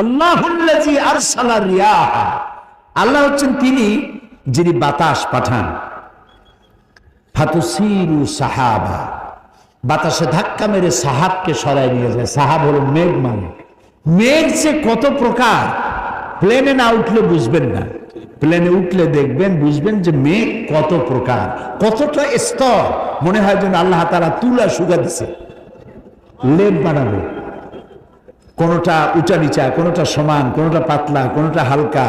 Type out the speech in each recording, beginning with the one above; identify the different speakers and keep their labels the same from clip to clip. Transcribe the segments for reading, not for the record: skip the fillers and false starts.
Speaker 1: আল্লাহুল্লাযী আরসালা রিয়াহ, আল্লাহ হচ্ছেন তিনি যিনি বাতাস পাঠান। ফাতুসিরু সাহাবা, বাতাসে ধাক্কা মেরে সাহাবকে সরাই নিয়ে যায়। সাহাব হলো মেঘ, মানে মেঘ যে কত প্রকার প্লেনে না উঠলে বুঝবেন না, প্লেনে উঠলে দেখবেন, বুঝবেন যে মেঘ কত প্রকার, কতটা স্তর। মনে হয় যেন আল্লাহ তাআলা তুলা শুকা দিছে, লেপ বানাবে। কোনটা উঁচা নিচা, কোনটা সমান, কোনটা পাতলা, কোনটা হালকা,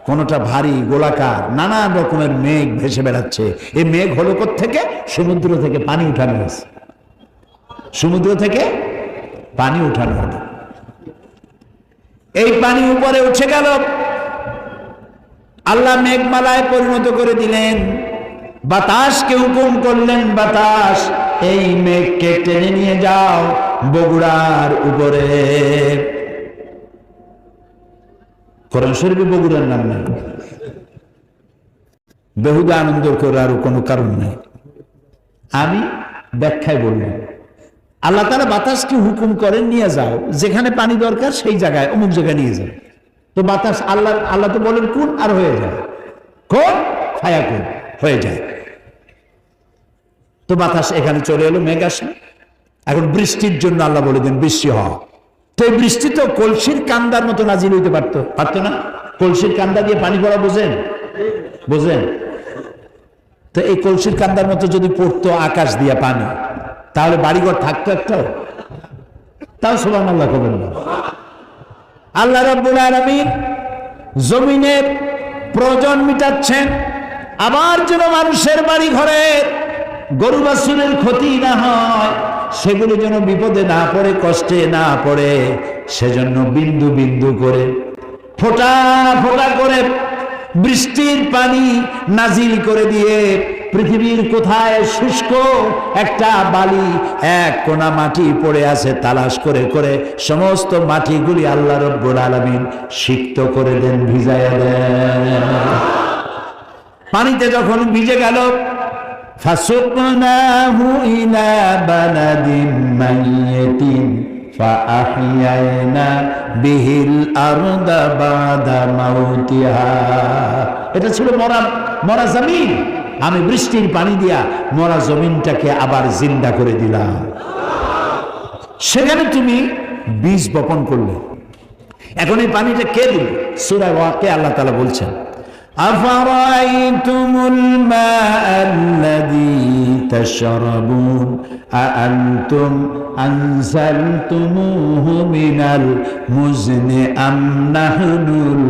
Speaker 1: কোনটা ভারী, গোলাকার, নানান রকমের মেঘ ভেসে বেড়াচ্ছে। এই মেঘ হলো কোত্থেকে? সমুদ্র থেকে পানি উঠানো হয়েছে, সমুদ্র থেকে পানি উঠানো হলো। এই পানি উপরে উঠে গেল, আল্লাহ মেঘমালায় পরিণত করে দিলেন। বাতাসকে হুকুম করলেন, বাতাস এই মেঘকে টেনে নিয়ে যাও বগুড়ার উপরে। কোরআন শরীফে বগুড়ার নাম নেই, বেহুদা আনন্দ করার কোনো কারণ নেই। আমি ব্যাখ্যায় বললাম, আল্লাহ তাআলা বাতাসকে হুকুম করেন নিয়ে যাও, যেখানে পানি দরকার সেই জায়গায়, অমুক জায়গায় নিয়ে যাও। তো বাতাস আল্লাহ তো বলেন কোন, আর হয়ে যায়, কোন ফায়াকুন, হয়ে যায়। তো বাতাস এখানে চলে এলো, মেঘ আসে। এখন বৃষ্টির জন্য আল্লাহ বলে দেন বৃষ্টি হ। তো এই বৃষ্টি তো কলসির কান্দার মতো নাজিল হইতে পারতো না? কলসির কান্দা দিয়ে পানি পড়া বোঝেন? তো এই কলসির কান্দার মতো যদি পড়তো আকাশ দিয়া পানি, তাহলে বাড়িঘর থাকতো একটাও? তাও সুবহানাল্লাহ কবেন না। আল্লাহ রাব্বুল আলামিন জমিনের প্রয়োজন মিটাচ্ছেন, আবার যেন মানুষের বাড়ি ঘরে গরু বাছুরের ক্ষতি না হয়, সেগুলো যেন বিপদে না পড়ে, কষ্টে না পড়ে, সেজন্য বিন্দু বিন্দু করে, ফোঁটা ফোঁটা করে বৃষ্টির পানি নাজিল করে দিয়ে পৃথিবীর কোথায় শুষ্ক একটা বালি, এক কোনা মাটি পড়ে আছে, তালাশ করে করে সমস্ত মাটিগুলি আল্লাহ রাব্বুল আলামিন সিক্ত করে দেন, ভিজায়া দেন। পানিতে যখন ভিজে গেল, ফাসুকনাহু ইলা বালাদিন মাইয়িতিন ফাআহইয়ানা বিহিল আরদা বাদা মাউতিহা। এটা ছিল মরা জমিন। আমি বৃষ্টির পানি দিয়া মরা জমিনটাকে আবার জিন্দা করে দিলাম। সেখানে তুমি বীজ বপন করলে। এখন এই পানিটা কে দিল? সূরা ওয়াকিয়া আল্লাহ তাআলা বলছেন, আফারাআইতুমুল মাআল্লাযী তাশরাবুন আআনতুম আনজালতুমুহু মিনাল মুজনি আম নাহনুল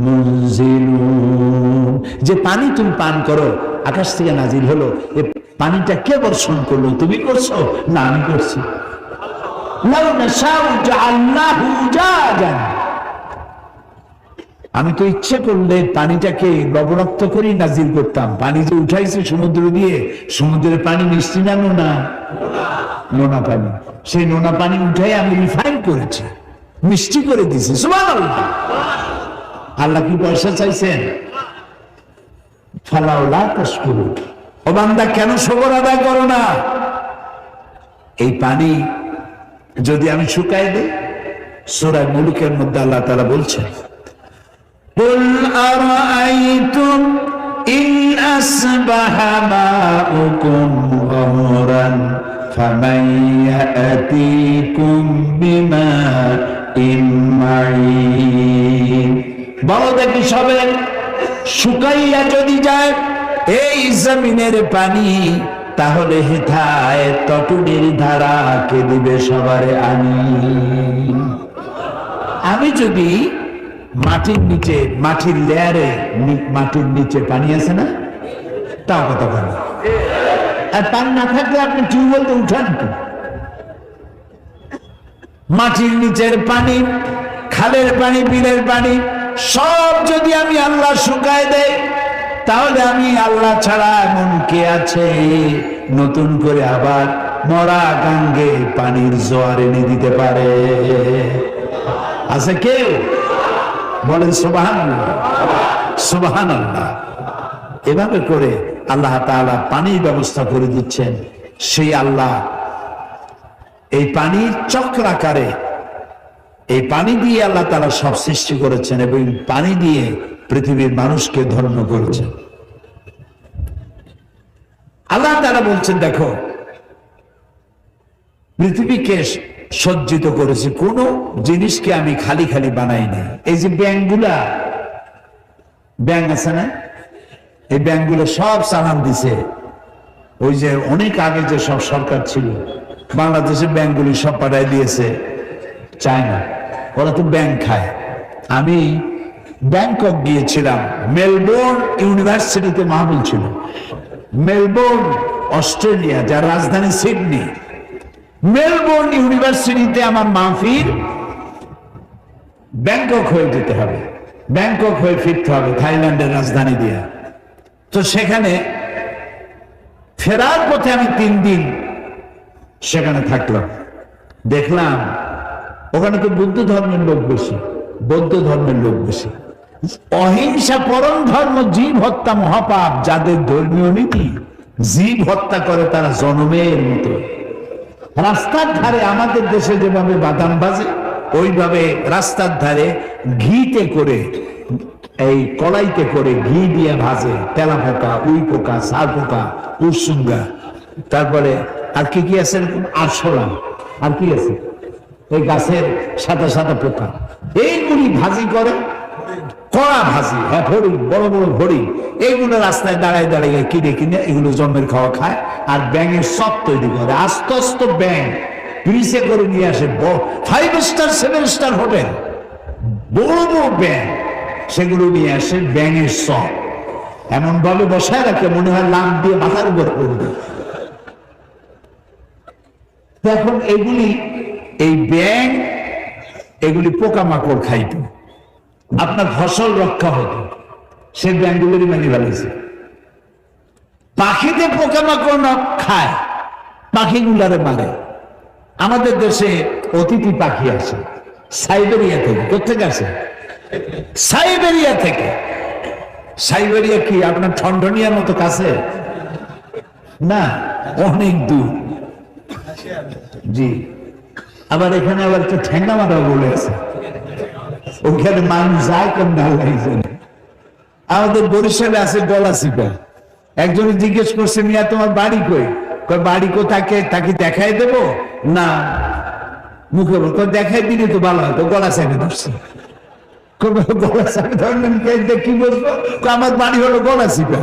Speaker 1: মুনজিলুন। যে পানি তুমি পান করো, আকাশ থেকে নাজিল হলো, এই পানিটা কে বর্ষণ করলো? তুমি করছো না আমি করছি? লাউ নাশাউ জাআলনাহু উজাজান, আমি তো ইচ্ছে করলে পানিটাকে লবণাক্ত করেই নাজিল করতাম। পানি যে উঠাইছে সমুদ্র দিয়ে, সমুদ্রের পানি মিষ্টি না নোনা পানি, সেই নোনা পানি উঠাই আমি রিফাইন করেছি, মিষ্টি করে দিছি। সুবহানাল্লাহ। আল্লাহ কি পয়সা চাইছেন? ফালাউলা তাশকুরুন, ও বান্দা কেন শুকর আদায় করো না? এই পানি যদি আমি শুকাই দেই, সূরা মুলুকের মধ্যে আল্লাহ তাআলা বলছেন, قل أرأيتم إن أصبح ماؤكم غورا فمن يأتيكم بماء معين। বলো দেখি সবে, শুকাইয়া যদি যায় এই জমিনের পানি, তাহলে হেথায় তটুনির ধারা কে দিবে সবারে আনি। আমি যদি মাটির নিচে, মাটির লেয়ারে, মাটির নিচে পানি আছে না, তাও কথা বলে, আর পানি না থাকলে আপনি টিউবওয়েল তো উঠান তো। মাটির নিচের পানি, খালের পানি, বিলের পানি সব যদি আমি আল্লাহ শুকায় দেই, তাহলে আমি আল্লাহ ছাড়া এমন কে আছে নতুন করে আবার মরা গাঙ্গে পানির জোয়ার এনে দিতে পারে? আছে কেউ? বলেন সুবহানাল্লাহ, সুবহানাল্লাহ। এভাবে করে আল্লাহ তাআলা পানির ব্যবস্থা করে দিচ্ছেন। সেই আল্লাহ এই পানির চক্রাকারে এই পানি দিয়ে আল্লাহ তাআলা সব সৃষ্টি করেছেন এবং পানি দিয়ে পৃথিবীর মানুষকে ধন্য করেছেন। আল্লাহ তাআলা বলছেন, দেখো পৃথিবীকে সজ্জিত করেছি, কোন জিনিসকে আমি খালি খালি বানাই না। এই যে ব্যাংকগুলা, ব্যাংক আছে না, এই ব্যাংকগুলো সব চালান দিছে ওই যে অনেক আগে যে সব সরকার ছিল, বাংলাদেশের ব্যাংকগুলি সব পাঠাই দিয়েছে চায়না। ওরা তো ব্যাংক খায়। আমি ব্যাংকক গিয়েছিলাম, মেলবোর্ন ইউনিভার্সিটিতে মাহফিল ছিল। মেলবোর্ন অস্ট্রেলিয়া, যার রাজধানী সিডনি, মেলবোর্ন ইউনিভার্সিটিতে আমার মাহফিল। ব্যাংকক হয়ে যেতে হবে, ব্যাংকক হয়ে ফিরতে হবে থাইল্যান্ডের রাজধানী দিয়ে। তো সেখানে ফেরার পথে আমি 3 দিন সেখানে থাকলাম। দেখলাম ওখানে তো বুদ্ধ ধর্মের লোক বেশি, বৌদ্ধ ধর্মের লোক বেশি। অহিংসা পরম ধর্ম, জীব হত্যা মহাপাপ। যাদের ধর্মীয় নীতি, জীব হত্যা করে তারা জনমের মতো। রাস্তার ধারে আমাদের দেশে যেভাবে বাদাম বাজে, ওইভাবে রাস্তার ধারে ঘিতে করে, এই কড়াইতে করে ঘি দিয়ে ভাজে। তেলা পোকা, উই পোকা, সার পোকা, উৎসুঙ্গা, তারপরে আর কি কি আছে, আরশোলা, আর কি আছে এই গাছের সাদা সাদা পোকা, এইগুলি ভাজি করে। কড়া ভাজি, হ্যাঁ, ভরি, বড় বড় ভরি, এইগুলো রাস্তায় দাঁড়ায় দাঁড়িয়ে কিনে কিনে এগুলো জন্মের খাওয়া খায়। আর ব্যাঙের সব তৈরি করে, আস্তে আস্তে ব্যাঙ গ্রিসে করে নিয়ে আসে 5 স্টার 7 স্টার হোটেল, বড় বড় ব্যাঙ, সেগুলো নিয়ে আসে ব্যাঙের সব, এমন ভাবে বসায় রাখে মনে হয় লাভ দিয়ে মাথার উপর পড়বে। এখন এগুলি, এই ব্যাঙ এগুলি পোকামাকড় খাইত, আপনার ফসল রক্ষা হতো, সে ব্যাঙগুলোরই মেনে ফেলেছে। পাখিতে পোকামাকড় না খায়, পাখিগুলারে মারে। আমাদের দেশে অতিথি পাখি আসে সাইবেরিয়া থেকে। কোথেকে আসে? সাইবেরিয়া থেকে। সাইবেরিয়া কি আপনার ঠনঠনিয়ার মতো কাছে না, অনেক দূর। জি, আবার এখানে আবার একটা ঠেঙ্গা মারা বলে আছে, ওখানে মানুষ যায় কম না লাগছে। আমাদের বরিশালে আছে গলাচিপা। একজনে জিজ্ঞেস করছে, মিয়া তোমার বাড়ি কই? বাড়ি কোথাকে, তাকে দেখাই দেব না মুখে বল, দেখাই দিলে তো ভালো হতো। গলা চাপে ধরছে। গলা চাপে ধরলেন কি বলবো? আমার বাড়ি হলো গলাচিপা।